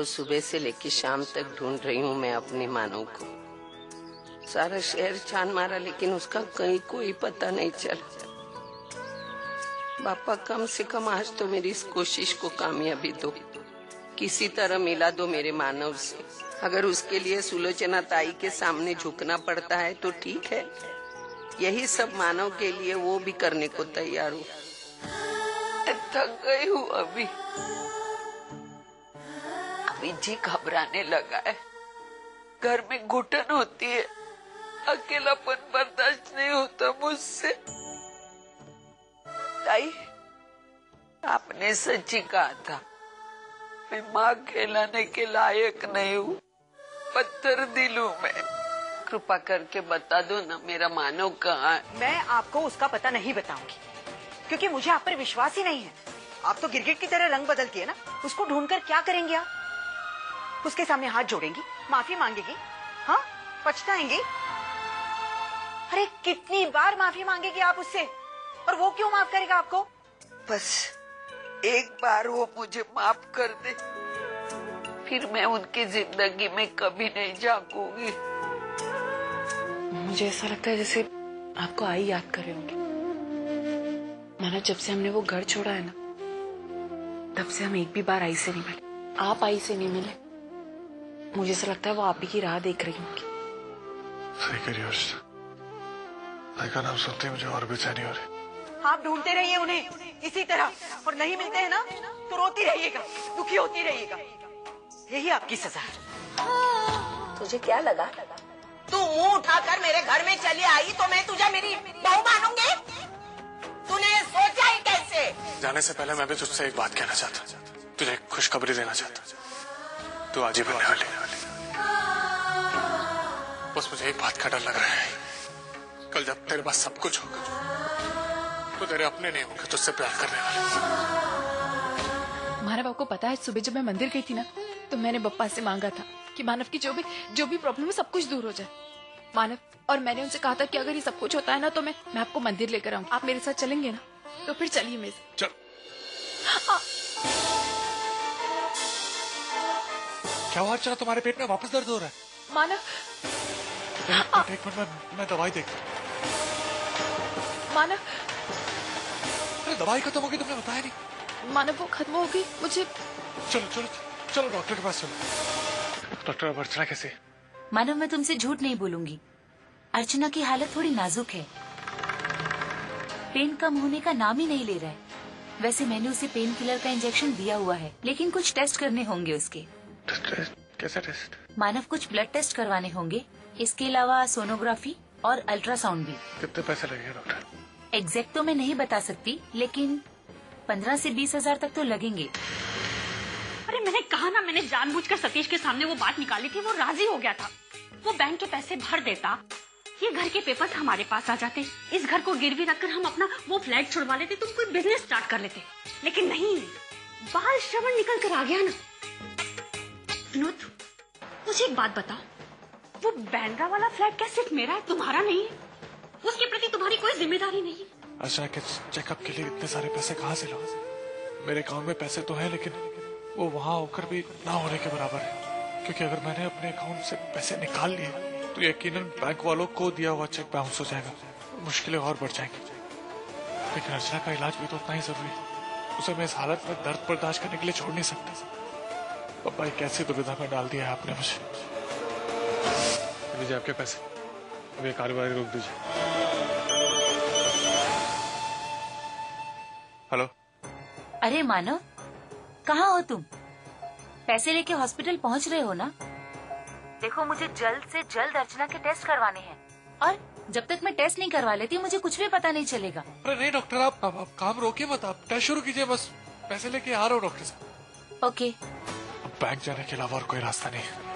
रोज सुबह से लेकर शाम तक ढूंढ रही हूँ मैं अपनी मानव को। सारा शहर छान मारा लेकिन उसका कहीं कोई पता नहीं चला। बापा कम से कम आज तो मेरी इस कोशिश को कामयाबी दो, किसी तरह मिला दो मेरे मानव से। अगर उसके लिए सुलोचना ताई के सामने झुकना पड़ता है तो ठीक है, यही सब मानव के लिए वो भी करने को तैयार हूँ। थक गई हूँ अभी जी घबराने लगा है। घर में घुटन होती है, अकेलापन बर्दाश्त नहीं होता मुझसे। ताई, आपने सच्ची कहा था, मैं माँ कहलाने के लायक नहीं हूँ, पत्थर दिल हूँ मैं। कृपा करके बता दो ना मेरा मानव कहाँ है। मैं आपको उसका पता नहीं बताऊंगी, क्योंकि मुझे आप पर विश्वास ही नहीं है। आप तो गिरगिट की तरह रंग बदलती है ना, उसको ढूंढकर क्या करेंगे आप? उसके सामने हाथ जोड़ेंगी, माफी मांगेगी, हाँ पछताएंगी? अरे कितनी बार माफी मांगेगी आप उससे, और वो क्यों माफ करेगा आपको? बस एक बार वो मुझे माफ कर दे, फिर मैं उनकी जिंदगी में कभी नहीं झांकूंगी। मुझे ऐसा लगता है जैसे आपको आई याद कर रहे होंगे। मानो जब से हमने वो घर छोड़ा है ना, तब से हम एक भी बार आई से नहीं मिले। आप आई से नहीं मिले। मुझे ऐसा लगता है वो आप ही की राह देख रही होंगी। सही करिए आई का नाम सुनते ही मुझे और बेचैनी हो रही। आप ढूंढते रहिए उन्हें इसी तरह, और नहीं मिलते हैं ना तो रोती रहिएगा, दुखी होती रहिएगा। यही आपकी सजा है। तुझे क्या लगा? तू मुंह उठाकर मेरे घर में चली आई तो मैं तुझे मेरी बहू मानूंगी? तूने सोचा ही कैसे? जाने से पहले मैं भी तुझसे एक बात कहना चाहता, तुझे खुशखबरी देना चाहता। तू आज ही बनने वाली। बस मुझे एक बात का डर लग रहा है, कल जब तेरे पास सब कुछ होगा तो तेरे अपने नहीं होंगे तुझसे प्यार करने वाले। मानव, आपको पता है सुबह जब मैं मंदिर गई थी ना, तो मैंने बप्पा से मांगा था कि मानव की जो भी प्रॉब्लम है सब कुछ दूर हो जाए। मानव, और मैंने उनसे कहा था कि अगर ये सब कुछ होता है ना तो मैं आपको मंदिर लेकर आऊंगी। आप मेरे साथ चलेंगे ना? तो फिर चलिए मेरे साथ। चल। क्या हुआ? चला तुम्हारे पेट में वापस दर्द हो रहा है? मानव, एक मिनट मैं दवाई देखता। मानव, अरे दवाई खत्म हो गई, तुमने बताया नहीं। मानव वो खत्म हो गई मुझे। चलो चलो चलो डॉक्टर के पास चलो। डॉक्टर अब अर्चना कैसे? मानव, मैं तुमसे झूठ नहीं बोलूंगी, अर्चना की हालत थोड़ी नाजुक है। पेन कम होने का नाम ही नहीं ले रहा है। वैसे मैंने उसे पेन किलर का इंजेक्शन दिया हुआ है, लेकिन कुछ टेस्ट करने होंगे उसके। कैसा टेस्ट? मानव, कुछ ब्लड टेस्ट करवाने होंगे, इसके अलावा सोनोग्राफी और अल्ट्रासाउंड भी। कितने पैसे लगेंगे डॉक्टर? एग्जैक्ट तो मैं नहीं बता सकती, लेकिन 15 से 20 हजार तक तो लगेंगे। अरे मैंने कहा ना, मैंने जानबूझकर सतीश के सामने वो बात निकाली थी, वो राजी हो गया था। वो बैंक के पैसे भर देता, ये घर के पेपर्स हमारे पास आ जाते, इस घर को गिरवी रखकर हम अपना वो फ्लैट छुड़वा लेते, तुम कोई बिजनेस स्टार्ट कर लेते। लेकिन नहीं, बाल श्रवण निकल कर आ गया ना। विनोद, मुझे एक बात बता, वो बैंड्रा वाला फ्लैट क्या सिर्फ मेरा है, तुम्हारा नहीं है? उसके प्रति तुम्हारी कोई जिम्मेदारी नहीं है? अर्चना के चेकअप के लिए इतने सारे पैसे कहाँ से लाऊं? मेरे अकाउंट में पैसे तो हैं, लेकिन वो वहाँ होकर भी ना होने के बराबर है, क्योंकि अगर मैंने अपने अकाउंट से पैसे निकाल लिए तो यकीनन बैंक वालों को दिया हुआ चेक बाउंस हो जाएगा, मुश्किलें और बढ़ जाएंगी। लेकिन अर्चना का इलाज भी तो उतना ही जरूरी है, उसे मैं इस हालत में दर्द बर्दाश्त करने के लिए छोड़ नहीं सकता। पापा एक ऐसी दुविधा में डाल दिया है आपने मुझे। दीजिए आपके पैसे, अब ये कारोबारी रोक दीजिए। हेलो। अरे मानव, कहाँ हो तुम? पैसे लेके हॉस्पिटल पहुँच रहे हो ना? देखो, मुझे जल्द से जल्द अर्चना के टेस्ट करवाने हैं, और जब तक मैं टेस्ट नहीं करवा लेती मुझे कुछ भी पता नहीं चलेगा। अरे नहीं डॉक्टर, आप काम रोकिए मत, आप टेस्ट शुरू कीजिए, बस पैसे लेके आ रहा हूँ डॉक्टर साहब। ओके। बैंक जाने के अलावा और कोई रास्ता नहीं है।